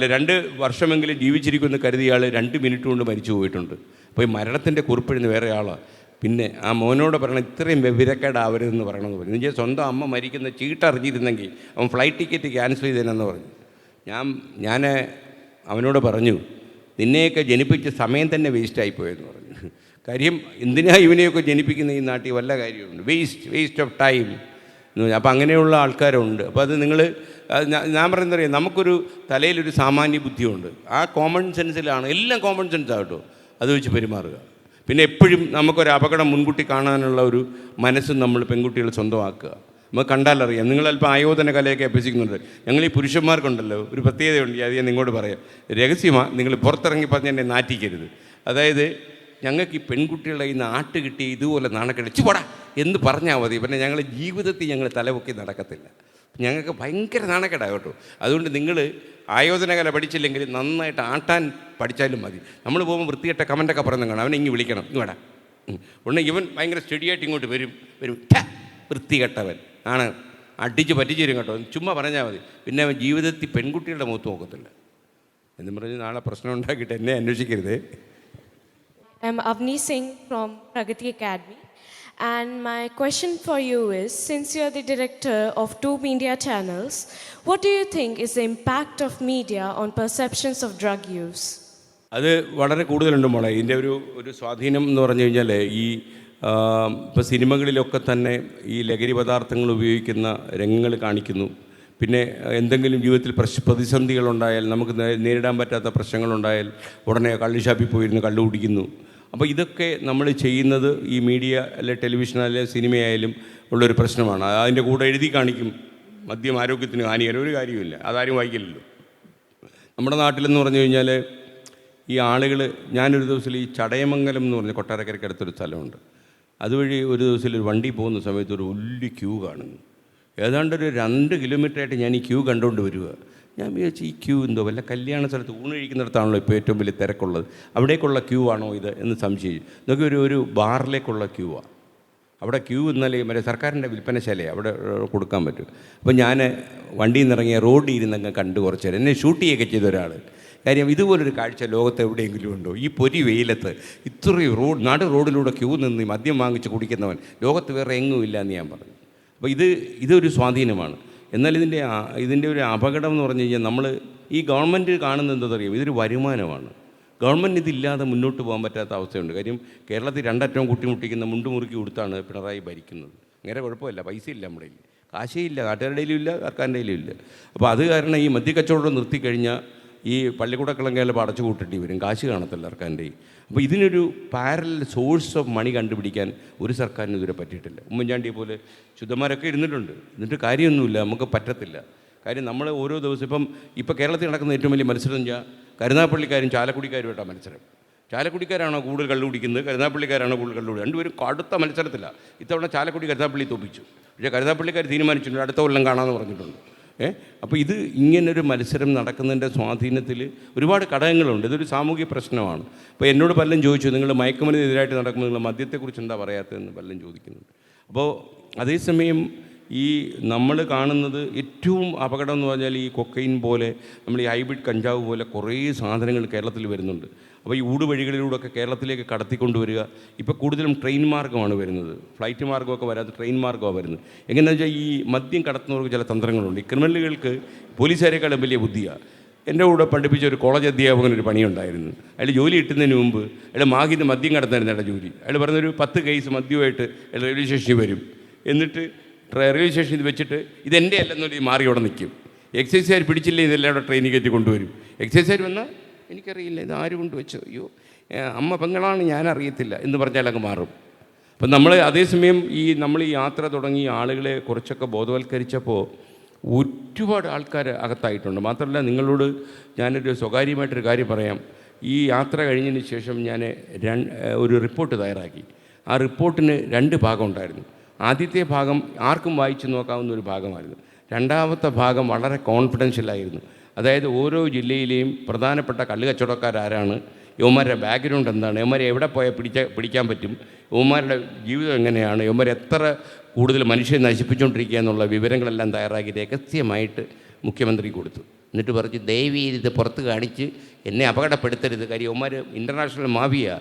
2 വർഷമെങ്കിലും ജീവിച്ചിരിക്കുമെന്ന് കരുതിയ ആൾ 2 മിനിറ്റ് കൊണ്ട് മരിച്ചു പോയിട്ടുണ്ട്. അപ്പോൾ ഈ മരണത്തിൻ്റെ കുറിപ്പെഴുതുന്ന വേറെ ആളാണ്. പിന്നെ ആ മോനോട് പറയണം, ഇത്രയും വിവരക്കേടാവരുതെന്ന് പറയണമെന്ന് പറഞ്ഞു. എനിക്ക് സ്വന്തം അമ്മ മരിക്കുന്ന ചീട്ടറിഞ്ഞിരുന്നെങ്കിൽ അവൻ ഫ്ലൈറ്റ് ടിക്കറ്റ് ക്യാൻസൽ ചെയ്തേനെന്ന് പറഞ്ഞു. ഞാൻ അവനോട് പറഞ്ഞു, നിന്നെയൊക്കെ ജനിപ്പിച്ച സമയം തന്നെ വേസ്റ്റായിപ്പോയെന്ന് പറഞ്ഞു. കാര്യം എന്തിനാ ഇവനെയൊക്കെ ജനിപ്പിക്കുന്ന ഈ നാട്ടിൽ വല്ല കാര്യമുണ്ട്? വേസ്റ്റ് ഓഫ് ടൈം എന്ന് പറഞ്ഞു. അപ്പോൾ അങ്ങനെയുള്ള ആൾക്കാരുണ്ട്. അപ്പോൾ അത് നിങ്ങൾ ഞാൻ പറയുന്നറിയാം, നമുക്കൊരു തലയിലൊരു സാമാന്യ ബുദ്ധിയുണ്ട്. ആ കോമൺ സെൻസിലാണ്, എല്ലാം കോമൺ സെൻസ് ആകട്ടോ, അത് വെച്ച് പെരുമാറുക. പിന്നെ എപ്പോഴും നമുക്കൊരു അപകടം മുൻകൂട്ടി കാണാനുള്ള ഒരു മനസ്സും നമ്മൾ പെൺകുട്ടികൾ സ്വന്തമാക്കുക. നമുക്ക് കണ്ടാലറിയാം. നിങ്ങളല്പം ആയോധന കലയൊക്കെ അഭ്യസിക്കുന്നുണ്ട്. ഞങ്ങൾ ഈ പുരുഷന്മാർക്കുണ്ടല്ലോ ഒരു പ്രത്യേകതയുണ്ട്, അത് ഞാൻ നിങ്ങളോട് പറയാം. രഹസ്യമാണ്, നിങ്ങൾ പുറത്തിറങ്ങി പറഞ്ഞ് എന്നെ നാറ്റിക്കരുത്. അതായത് ഞങ്ങൾക്ക് ഈ പെൺകുട്ടികളെ ഈ നാട്ട് കിട്ടി ഇതുപോലെ നാണക്കെടിച്ചു പോടാ എന്ന് പറഞ്ഞാൽ മതി. പിന്നെ ഞങ്ങൾ ജീവിതത്തിൽ ഞങ്ങൾ തലപൊക്കി നടക്കത്തില്ല. ഞങ്ങൾക്ക് ഭയങ്കര നാണക്കേടാണ് കേട്ടോ. അതുകൊണ്ട് നിങ്ങൾ ആയോധന കല പഠിച്ചില്ലെങ്കിൽ നന്നായിട്ട് ആട്ടാൻ പഠിച്ചാലും മതി. നമ്മൾ പോകുമ്പോൾ വൃത്തികെട്ട കമൻ്റൊക്കെ പറയുന്ന കാണാം, അവനെ ഇങ്ങ് വിളിക്കണം, ഇങ്ങ് വേടാ. ഉടനെ ഇവൻ ഭയങ്കര സ്റ്റഡിയായിട്ട് ഇങ്ങോട്ട് വരും. വൃത്തികെട്ടവൻ ആണ്, അടിച്ച് പറ്റിച്ചു തരും കേട്ടോ. ചുമ്മാ പറഞ്ഞാൽ മതി. പിന്നെ അവൻ ജീവിതത്തിൽ പെൺകുട്ടികളുടെ മുഖത്ത് നോക്കത്തില്ല എന്നും പറഞ്ഞ് നാളെ പ്രശ്നം ഉണ്ടാക്കിയിട്ട് എന്നെ അന്വേഷിക്കരുത്. I'm Avni Singh from Pragati Academy, and my question for you is, since you are the director of 2 media channels, what do you think is the impact of media on perceptions of drug use? അത് വളരെ കൂടുതലുണ്ട് മോളെ. ഇതിൻ്റെ ഒരു സ്വാധീനം എന്ന് പറഞ്ഞു കഴിഞ്ഞാൽ ഈ ഇപ്പോൾ സിനിമകളിലൊക്കെ തന്നെ ഈ ലഹരി പദാർത്ഥങ്ങൾ ഉപയോഗിക്കുന്ന രംഗങ്ങൾ കാണിക്കുന്നു. പിന്നെ എന്തെങ്കിലും ജീവിതത്തിൽ പ്രതിസന്ധികളുണ്ടായാൽ, നമുക്ക് നേരിടാൻ പറ്റാത്ത പ്രശ്നങ്ങളുണ്ടായാൽ ഉടനെ കള്ള് ഷാപ്പിൽ പോയിരുന്ന് കള്ളു കുടിക്കുന്നു. അപ്പോൾ ഇതൊക്കെ നമ്മൾ ചെയ്യുന്നത് ഈ മീഡിയ അല്ലെ ടെലിവിഷനായാലും സിനിമയായാലും ഉള്ളൊരു പ്രശ്നമാണ്. അതിൻ്റെ കൂടെ എഴുതി കാണിക്കും മദ്യം ആരോഗ്യത്തിന് ഹാനികരം, ഒരു കാര്യമില്ല, അതാരും വായിക്കില്ലല്ലോ. നമ്മുടെ നാട്ടിലെന്ന് പറഞ്ഞു കഴിഞ്ഞാൽ ഈ ആളുകൾ, ഞാനൊരു ദിവസം ഈ ചടയമംഗലം എന്ന് പറഞ്ഞ കൊട്ടാരക്കരയ്ക്ക് അടുത്തൊരു സ്ഥലമുണ്ട്. അതുവഴി ഒരു ദിവസം ഒരു വണ്ടി പോകുന്ന സമയത്ത് ഒരു വലിയ ക്യൂ കാണുന്നു. ഏതാണ്ട് ഒരു 2 കിലോമീറ്ററായിട്ട് ഞാൻ ഈ ക്യൂ കണ്ടുകൊണ്ട് വരിക. ഞാൻ വിചാരിച്ചു ഈ ക്യൂ എന്തോ വല്ല കല്യാണ സ്ഥലത്ത് ഊണ് കഴിക്കുന്നിടത്താണല്ലോ ഇപ്പോൾ ഏറ്റവും വലിയ തിരക്കുള്ളത്, അവിടേക്കുള്ള ക്യൂ ആണോ ഇത് എന്ന് സംശയിച്ചു. ഇതൊക്കെ ഒരു ബാറിലേക്കുള്ള ക്യൂ ആണ്. അവിടെ ക്യൂ ഇന്നലെ മറ്റേ സർക്കാരിൻ്റെ വിൽപ്പനശാലയാണ്, അവിടെ കൊടുക്കാൻ പറ്റും. അപ്പോൾ ഞാൻ വണ്ടിയിൽ നിന്ന് ഇറങ്ങിയ റോഡിൽ ഇരുന്നങ്ങ് കണ്ട് കുറച്ച് നേരം എന്നെ ഷൂട്ട് ചെയ്യുകയൊക്കെ ചെയ്ത ഒരാൾ. കാര്യം ഇതുപോലൊരു കാഴ്ച ലോകത്ത് എവിടെയെങ്കിലും ഉണ്ടോ? ഈ പൊരി വെയിലത്ത് ഇത്രയും നാട് റോഡിലൂടെ ക്യൂ നിന്ന് മദ്യം വാങ്ങിച്ച് കുടിക്കുന്നവൻ ലോകത്ത് വേറെ എങ്ങും ഇല്ല എന്ന് ഞാൻ പറഞ്ഞു. അപ്പോൾ ഇതൊരു സ്വാധീനമാണ്. എന്നാൽ ഇതിൻ്റെ ഒരു അപകടം എന്ന് പറഞ്ഞു കഴിഞ്ഞാൽ, നമ്മൾ ഈ ഗവൺമെൻറ് കാണുന്നത് എന്താണെന്നറിയാം, ഇതൊരു വരുമാനമാണ്. ഗവൺമെൻറ് ഇതില്ലാതെ മുന്നോട്ട് പോകാൻ പറ്റാത്ത അവസ്ഥയുണ്ട്. കാര്യം കേരളത്തിൽ രണ്ടറ്റവും കൂട്ടിമുട്ടിക്കുന്ന മുണ്ടുമുറുക്കി കൊടുത്താണ് പിണറായി ഭരിക്കുന്നത്. അങ്ങനെ കുഴപ്പമില്ല, പൈസ ഇല്ല നമ്മുടെ കയ്യിൽ, കാശേ ഇല്ല, നാട്ടുകാരുടെ ഇല്ല, സർക്കാരിൻ്റെ ഇല്ല. അപ്പോൾ അത് കാരണം ഈ മദ്യക്കച്ചവടം നിർത്തിക്കഴിഞ്ഞാൽ ഈ പള്ളിക്കൂടക്കളങ്കയിൽ അടച്ചു കൂട്ടേണ്ടി വരും, കാശ് കാണത്തില്ല സർക്കാരിൻ്റെ. അപ്പോൾ ഇതിനൊരു പാരലൽ സോഴ്സ് ഓഫ് മണി കണ്ടുപിടിക്കാൻ ഒരു സർക്കാരിന് ഇതുവരെ പറ്റിയിട്ടില്ല. ഉമ്മൻചാണ്ടിയെ പോലെ ശുദ്ധന്മാരൊക്കെ ഇരുന്നിട്ടുണ്ട്, എന്നിട്ട് കാര്യമൊന്നുമില്ല, നമുക്ക് പറ്റത്തില്ല. കാര്യം നമ്മൾ ഓരോ ദിവസം ഇപ്പം കേരളത്തിൽ നടക്കുന്ന ഏറ്റവും വലിയ മത്സരം വെച്ചാൽ കരുനാഗപ്പള്ളിക്കാരും ചാലക്കുടിക്കാരുമായിട്ടാണ് മത്സരം. ചാലക്കുടിക്കാരാണോ കൂടുതൽ കള്ളു കുടിക്കുന്നത്, കരുനാഗപ്പള്ളിക്കാരാണോ കൂടുതൽ കള്ളു കുടിക്കുന്നത്? രണ്ടുപേരും കടുത്ത മത്സരത്തില്ല. ഇത്തവണ ചാലക്കുടി കരുനാഗപ്പള്ളി തോപ്പിച്ചു. പക്ഷേ കരുനാഗപ്പള്ളിക്കാർ തീരുമാനിച്ചിട്ടുണ്ട് അടുത്ത കൊല്ലം കാണാമെന്ന് പറഞ്ഞിട്ടുണ്ട്. അപ്പോൾ ഇത് ഇങ്ങനൊരു മത്സരം നടക്കുന്നതിൻ്റെ സ്വാധീനത്തിൽ ഒരുപാട് ഘടകങ്ങളുണ്ട്. ഇതൊരു സാമൂഹിക പ്രശ്നമാണ്. അപ്പോൾ എന്നോട് പലരും ചോദിച്ചു, നിങ്ങൾ മയക്കുമരുന്നെതിരായിട്ട് നടക്കുമ്പോൾ നിങ്ങൾ മദ്യത്തെക്കുറിച്ച് എന്താ പറയാത്തതെന്ന് പലരും ചോദിക്കുന്നുണ്ട്. അപ്പോൾ അതേസമയം ഈ നമ്മൾ കാണുന്നത് ഏറ്റവും അപകടം എന്ന് പറഞ്ഞാൽ ഈ കൊക്കൈൻ പോലെ, നമ്മൾ ഈ ഹൈബ്രിഡ് കഞ്ചാവ് പോലെ കുറേ സാധനങ്ങൾ കേരളത്തിൽ വരുന്നുണ്ട്. അപ്പോൾ ഈ ഊടുവഴികളിലൂടെയൊക്കെ കേരളത്തിലേക്ക് കടത്തിക്കൊണ്ടുവരിക. ഇപ്പോൾ കൂടുതലും ട്രെയിൻ മാർഗ്ഗമാണ് വരുന്നത്, ഫ്ലൈറ്റ് മാർഗ്ഗമൊക്കെ വരാതെ ട്രെയിൻ മാർഗ്ഗമാണ് വരുന്നത്. എങ്ങനെയാണെന്ന് വെച്ചാൽ ഈ മദ്യം കടത്തുന്നവർക്ക് ചില തന്ത്രങ്ങളുണ്ട്. ഈ ക്രിമിനലുകൾക്ക് പോലീസുകാരെക്കാളും വലിയ ബുദ്ധിയാണ്. എൻ്റെ കൂടെ പഠിപ്പിച്ച ഒരു കോളേജ് അധ്യാപകനൊരു പണിയുണ്ടായിരുന്നു. അയാൾ ജോലി കിട്ടുന്നതിന് മുമ്പ് അയാൾ മാഹിന്ന് മദ്യം കടത്തായിരുന്നു അയാളുടെ ജോലി. അയാൾ പറഞ്ഞൊരു 10 കേസ് മദ്യമായിട്ട് അയാൾ റെയിൽവേ സ്റ്റേഷനിൽ വരും. എന്നിട്ട് റെയിൽവേ സ്റ്റേഷനിൽ വെച്ചിട്ട് ഇതെൻ്റെ അല്ലെന്നൊരു മാറി അവിടെ നിൽക്കും. എക്സൈസുകാർ പിടിച്ചില്ലേ ഇതെല്ലാം അവിടെ ട്രെയിനിൽ കയറ്റി കൊണ്ടുവരും. എക്സൈസുകാർ വന്നാൽ എനിക്കറിയില്ല ഇത് ആര് കൊണ്ടുവച്ചോ, അയ്യോ അമ്മ പെങ്ങളാണ് ഞാനറിയത്തില്ല എന്ന് പറഞ്ഞാൽ അങ്ങ് മാറും. അപ്പം നമ്മൾ അതേസമയം നമ്മൾ ഈ യാത്ര തുടങ്ങി ആളുകളെ കുറച്ചൊക്കെ ബോധവൽക്കരിച്ചപ്പോൾ ഒരുപാട് ആൾക്കാർ അകത്തായിട്ടുണ്ട്. മാത്രമല്ല നിങ്ങളോട് ഞാനൊരു സ്വകാര്യമായിട്ടൊരു കാര്യം പറയാം. ഈ യാത്ര കഴിഞ്ഞതിന് ശേഷം ഞാൻ ഒരു റിപ്പോർട്ട് തയ്യാറാക്കി. ആ റിപ്പോർട്ടിന് 2 ഭാഗം ഉണ്ടായിരുന്നു. ആദ്യത്തെ ഭാഗം ആർക്കും വായിച്ചു നോക്കാവുന്ന ഒരു ഭാഗമായിരുന്നു. രണ്ടാമത്തെ ഭാഗം വളരെ കോൺഫിഡൻഷ്യലായിരുന്നു. അതായത് ഓരോ ജില്ലയിലെയും പ്രധാനപ്പെട്ട കള്ളുകച്ചവടക്കാരാരാണ്, യുവമാരുടെ ബാക്ക്ഗ്രൗണ്ട് എന്താണ്, യുവമാരെ എവിടെ പോയാൽ പിടിക്കാൻ പറ്റും, യുവമാരുടെ ജീവിതം എങ്ങനെയാണ്, യുവമാർ എത്ര കൂടുതൽ മനുഷ്യരെ നശിപ്പിച്ചുകൊണ്ടിരിക്കുക എന്നുള്ള വിവരങ്ങളെല്ലാം തയ്യാറാക്കി രഹസ്യമായിട്ട് മുഖ്യമന്ത്രി കൊടുത്തു. എന്നിട്ട് പറഞ്ഞ് ദയവ് ഇത് പുറത്ത് കാണിച്ച് എന്നെ അപകടപ്പെടുത്തരുത്. കാര്യം യുവമാർ ഇൻ്റർനാഷണൽ മാഫിയ.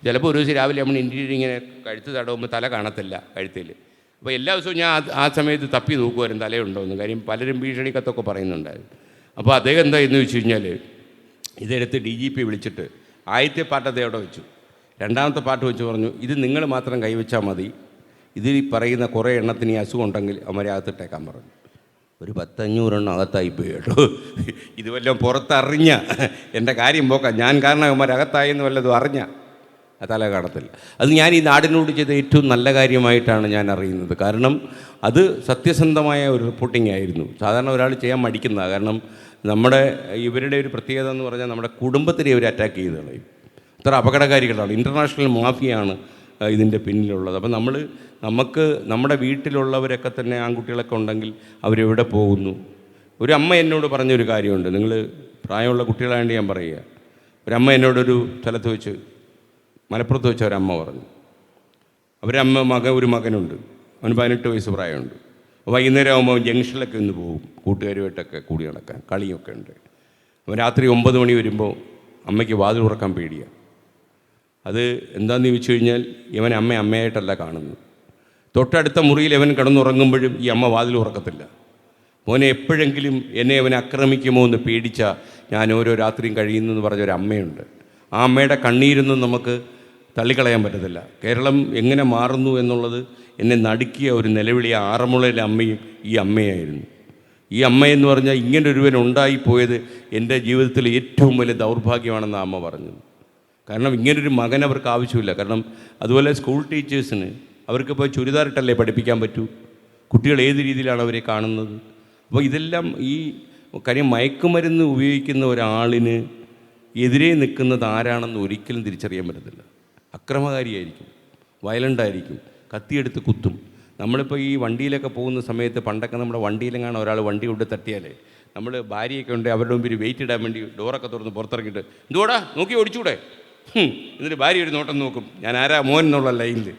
ചിലപ്പോൾ ഒരു ദിവസം രാവിലെ നമ്മൾ ഇൻറ്റീരിയർ ഇങ്ങനെ കഴുത്ത് തടവുമ്പോൾ തല കാണത്തില്ല കഴുത്തിൽ. അപ്പോൾ എല്ലാ ദിവസവും ഞാൻ ആ സമയത്ത് തപ്പി നോക്കുമായിരുന്നു തലയുണ്ടോ എന്ന്. കാര്യം പലരും ഭീഷണിക്കത്തൊക്കെ പറയുന്നുണ്ടായിരുന്നു. അപ്പോൾ അദ്ദേഹം എന്താ എന്ന് വെച്ച് കഴിഞ്ഞാൽ ഇതെടുത്ത് DGP വിളിച്ചിട്ട് ആദ്യത്തെ പാട്ട് അദ്ദേഹം അവിടെ വെച്ചു. രണ്ടാമത്തെ പാട്ട് വെച്ച് പറഞ്ഞു, ഇത് നിങ്ങൾ മാത്രം കൈവച്ചാൽ മതി, ഇതിൽ പറയുന്ന കുറേ എണ്ണത്തിന് ഈ അസുഖം ഉണ്ടെങ്കിൽ അവരെ അകത്തിട്ടേക്കാൻ പറഞ്ഞു. ഒരു 10-500 എണ്ണം അകത്തായിപ്പോയി കേട്ടോ. ഇത് വല്ലതും പുറത്തറിഞ്ഞ എൻ്റെ കാര്യം പോക്കാം. ഞാൻ കാരണം അവന്മാരകത്തായെന്ന് വല്ലതും അറിഞ്ഞ തല കാണത്തില്ല. അത് ഞാൻ ഈ നാടിനോട് ചെയ്ത ഏറ്റവും നല്ല കാര്യമായിട്ടാണ് ഞാൻ അറിയുന്നത്. കാരണം അത് സത്യസന്ധമായ ഒരു റിപ്പോർട്ടിംഗ് ആയിരുന്നു. സാധാരണ ഒരാൾ ചെയ്യാൻ മടിക്കുന്നതാണ്. കാരണം ഇവരുടെ ഒരു പ്രത്യേകത എന്ന് പറഞ്ഞാൽ നമ്മുടെ കുടുംബത്തിനെ ഇവർ അറ്റാക്ക് ചെയ്ത് കളയും. ഇത്ര അപകടകാരികളാണ്. ഇൻ്റർനാഷണൽ മാഫിയാണ് ഇതിൻ്റെ പിന്നിലുള്ളത്. അപ്പം നമുക്ക് നമ്മുടെ വീട്ടിലുള്ളവരൊക്കെ തന്നെ ആൺകുട്ടികളൊക്കെ ഉണ്ടെങ്കിൽ അവരെവിടെ പോകുന്നു. ഒരു അമ്മ എന്നോട് പറഞ്ഞൊരു കാര്യമുണ്ട്, നിങ്ങൾ പ്രായമുള്ള കുട്ടികളായതുകൊണ്ട് ഞാൻ പറയുക. ഒരമ്മ എന്നോടൊരു സ്ഥലത്ത് വെച്ച്, മലപ്പുറത്ത് വെച്ച ഒരമ്മ പറഞ്ഞു, ഒരു മകനുണ്ട്, അവന് 18 വയസ്സ് പ്രായമുണ്ട്. വൈകുന്നേരം ആകുമ്പോൾ ജംഗ്ഷനിലൊക്കെ ഒന്ന് പോകും കൂട്ടുകാരുമായിട്ടൊക്കെ കൂടി നടക്കാൻ, കളിയൊക്കെ ഉണ്ട്. അവൻ രാത്രി 9 മണി വരുമ്പോൾ അമ്മയ്ക്ക് വാതിൽ തുറക്കാൻ പേടിയാണ്. അത് എന്താണെന്ന് ചോദിച്ചു കഴിഞ്ഞാൽ ഇവൻ അമ്മയായിട്ടല്ല കാണുന്നത്. തൊട്ടടുത്ത മുറിയിൽ അവൻ കിടന്നുറങ്ങുമ്പോഴും ഈ അമ്മ വാതിൽ ഉറക്കത്തില്ല. മോനെ എപ്പോഴെങ്കിലും എന്നെ അവൻ ആക്രമിക്കുമോ എന്ന് പേടിച്ചാൽ ഞാൻ ഓരോ രാത്രിയും കഴിയുന്നെന്ന് പറഞ്ഞൊരു അമ്മയുണ്ട്. ആ അമ്മയുടെ കണ്ണീരൊന്നും നമുക്ക് തള്ളിക്കളയാൻ പറ്റത്തില്ല. കേരളം എങ്ങനെ മാറുന്നു എന്നുള്ളത് എന്നെ നടുക്കിയ ഒരു നിലവിളി ആറന്മുളയിലെ അമ്മയും ഈ അമ്മയായിരുന്നു. ഈ അമ്മയെന്ന് പറഞ്ഞാൽ ഇങ്ങനൊരുവൻ ഉണ്ടായിപ്പോയത് എൻ്റെ ജീവിതത്തിൽ ഏറ്റവും വലിയ ദൗർഭാഗ്യമാണെന്ന് അമ്മ പറഞ്ഞത്. കാരണം ഇങ്ങനൊരു മകൻ അവർക്ക് ആവശ്യമില്ല. കാരണം അതുപോലെ സ്കൂൾ ടീച്ചേഴ്സിന് അവർക്കിപ്പോൾ ചുരിദാറിട്ടല്ലേ പഠിപ്പിക്കാൻ പറ്റൂ. കുട്ടികൾ ഏത് രീതിയിലാണ് അവരെ കാണുന്നത്. അപ്പോൾ ഇതെല്ലാം ഈ കാര്യം മയക്കുമരുന്ന് ഉപയോഗിക്കുന്ന ഒരാളിന് എതിരെ നിൽക്കുന്നത് ആരാണെന്ന് ഒരിക്കലും തിരിച്ചറിയാൻ പറ്റത്തില്ല. അക്രമകാരിയായിരിക്കും, വയലൻ്റായിരിക്കും, കത്തിയെടുത്ത് കുത്തും. നമ്മളിപ്പോൾ ഈ വണ്ടിയിലൊക്കെ പോകുന്ന സമയത്ത് പണ്ടൊക്കെ നമ്മുടെ വണ്ടിയിലെങ്ങാണ് ഒരാൾ വണ്ടി കൊണ്ട് തട്ടിയാലേ നമ്മൾ ഭാര്യയൊക്കെ ഉണ്ട് അവരുടെ മുമ്പിൽ വെയിറ്റ് ഇടാൻ വേണ്ടി ഡോറൊക്കെ തുറന്ന് പുറത്തിറങ്ങിയിട്ട് എന്തുകൂടാ നോക്കി ഓടിച്ചൂടെ, എന്നിട്ട് ഭാര്യ ഒരു നോട്ടം നോക്കും, ഞാൻ ആരാ മോൻ എന്നുള്ള ലൈനിൽ.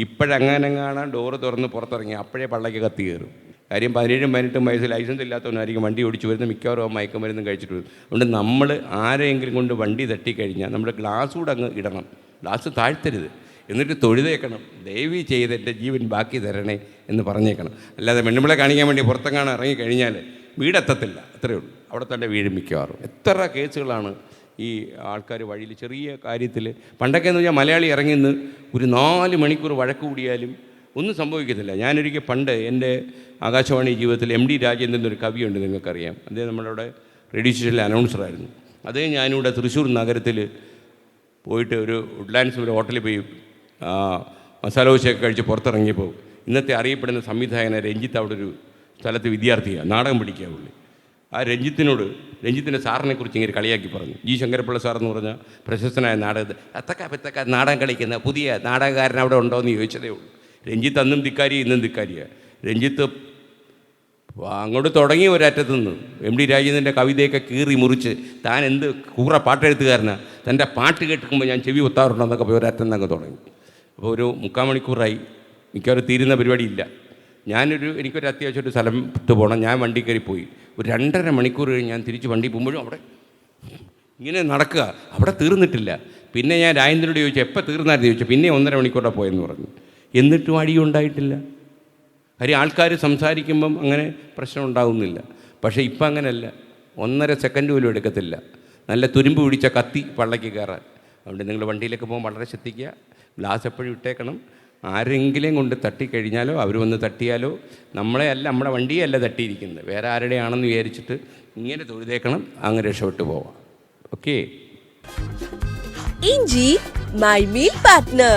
ഇപ്പോഴങ്ങനെങ്ങാണ് ഡോറ് തുറന്ന് പുറത്തിറങ്ങി അപ്പോഴേ പള്ളയ്ക്ക് കത്തി കയറും. കാര്യം 17-18 വയസ്സ് ലൈസൻസ് ഇല്ലാത്തവനായിരിക്കും വണ്ടി ഓടിച്ച് വരുന്ന, മിക്കവാറും മയക്കുമരുന്നും കഴിച്ചിട്ട് വരും. അതുകൊണ്ട് നമ്മൾ ആരെങ്കിലും കൊണ്ട് വണ്ടി തട്ടിക്കഴിഞ്ഞാൽ നമ്മുടെ ഗ്ലാസ് കൂടെ അങ്ങ് ഇടണം, ഗ്ലാസ് താഴ്ത്തരുത്, എന്നിട്ട് തൊഴുതേക്കണം, ദയവ് ചെയ്ത് എൻ്റെ ജീവൻ ബാക്കി തരണേ എന്ന് പറഞ്ഞേക്കണം. അല്ലാതെ പെണ്ണുമ്പിളെ കാണിക്കാൻ വേണ്ടി പുറത്തെങ്ങാണ് ഇറങ്ങിക്കഴിഞ്ഞാൽ വീടെത്തത്തില്ല, അത്രയേ ഉള്ളൂ. അവിടെ തന്നെ വീഴും മിക്കവാറും. എത്ര കേസുകളാണ് ഈ ആൾക്കാർ വഴിയിൽ ചെറിയ കാര്യത്തിൽ പണ്ടൊക്കെ എന്ന് പറഞ്ഞാൽ മലയാളി ഇറങ്ങി നിന്ന് ഒരു 4 മണിക്കൂർ വഴക്ക് കൂടിയാലും ഒന്നും സംഭവിക്കത്തില്ല. ഞാനൊരിക്കൽ പണ്ട് എൻ്റെ ആകാശവാണി ജീവിതത്തിൽ MD രാജേന്ദ്രൻ ഒരു കവിയുണ്ട്, നിങ്ങൾക്കറിയാം. അദ്ദേഹം നമ്മളുടെ റേഡിയോ സ്റ്റേഷനിലെ അനൗൺസറായിരുന്നു. അതേ ഞാനിവിടെ തൃശ്ശൂർ നഗരത്തിൽ പോയിട്ട് ഒരു വുഡ്ലാൻഡ്സ് ഒരു ഹോട്ടലിൽ പോയി മസാല ദോശയൊക്കെ കഴിച്ച് പുറത്തിറങ്ങിയപ്പോൾ ഇന്നത്തെ അറിയപ്പെടുന്ന സംവിധായകനെ രഞ്ജിത്ത് അവിടെ ഒരു സ്ഥലത്ത് വിദ്യാർത്ഥിയാണ്, നാടകം പഠിക്കുക പുള്ളി. ആ രഞ്ജിത്തിൻ്റെ സാറിനെക്കുറിച്ച് ഇങ്ങനെ കളിയാക്കി പറഞ്ഞു. ജി ശങ്കരപ്പിള്ള സാർ എന്ന് പറഞ്ഞാൽ പ്രശസ്തനായ അത്തക്ക നാടകം കളിക്കുന്ന പുതിയ നാടകക്കാരൻ അവിടെ ഉണ്ടോ എന്ന് ചോദിച്ചതേ ഉള്ളൂ. രഞ്ജിത്ത് അന്നും ധിക്കാരി ഇന്നും ധിക്കാരിയാണ്. രഞ്ജിത്ത് അങ്ങോട്ട് തുടങ്ങിയ ഒരറ്റത്തു നിന്ന് MD രാജേന്ദ്രൻ്റെ കവിതയൊക്കെ കീറി മുറിച്ച് താൻ എന്ത് കൂറ പാട്ടെഴുത്തുകാരനാണ്, തൻ്റെ പാട്ട് കേൾക്കുമ്പോൾ ഞാൻ ചെവി ഒത്താറുണ്ടെന്നൊക്കെ പോയി ഒരറ്റം നിന്നങ്ങ് തുടങ്ങി. അപ്പോൾ ഒരു 3/4 മണിക്കൂറായി, മിക്കവാറും തീരുന്ന പരിപാടിയില്ല. എനിക്കൊരു അത്യാവശ്യം ഒരു സ്ഥലത്ത് പോകണം. ഞാൻ വണ്ടി കയറി പോയി. ഒരു 2.5 മണിക്കൂർ കഴിഞ്ഞ് ഞാൻ തിരിച്ച് വണ്ടി പോകുമ്പോഴും അവിടെ ഇങ്ങനെ നടക്കുക, അവിടെ തീർന്നിട്ടില്ല. പിന്നെ ഞാൻ രാജേന്ദ്രനോട് ചോദിച്ചു എപ്പോൾ തീർന്നായിരുന്നു ചോദിച്ചു. പിന്നെ 1.5 മണിക്കൂറാണ് പോയെന്ന് പറഞ്ഞു. എന്നിട്ടും അടിയുണ്ടായിട്ടില്ല. കാര്യം ആൾക്കാർ സംസാരിക്കുമ്പം അങ്ങനെ പ്രശ്നം ഉണ്ടാകുന്നില്ല. പക്ഷേ ഇപ്പം അങ്ങനെയല്ല, 1.5 സെക്കൻഡ് പോലും എടുക്കത്തില്ല നല്ല തുരുമ്പ് പിടിച്ച കത്തി പള്ളയ്ക്ക് കയറാൻ. അതുകൊണ്ട് നിങ്ങൾ വണ്ടിയിലേക്ക് പോകുമ്പോൾ വളരെ ശ്രദ്ധിക്കുക, ഗ്ലാസ് എപ്പോഴും ഇട്ടേക്കണം. ആരെങ്കിലും കൊണ്ട് തട്ടിക്കഴിഞ്ഞാലോ അവർ വന്ന് തട്ടിയാലോ നമ്മളെ അല്ല, നമ്മുടെ വണ്ടിയെ അല്ല തട്ടിയിരിക്കുന്നത്, വേറെ ആരുടെയാണെന്ന് വിചാരിച്ചിട്ട് ഇങ്ങനെ തൊഴുതേക്കണം, അങ്ങ് രക്ഷപ്പെട്ടു പോവാം. Okay. Inji, my meal partner.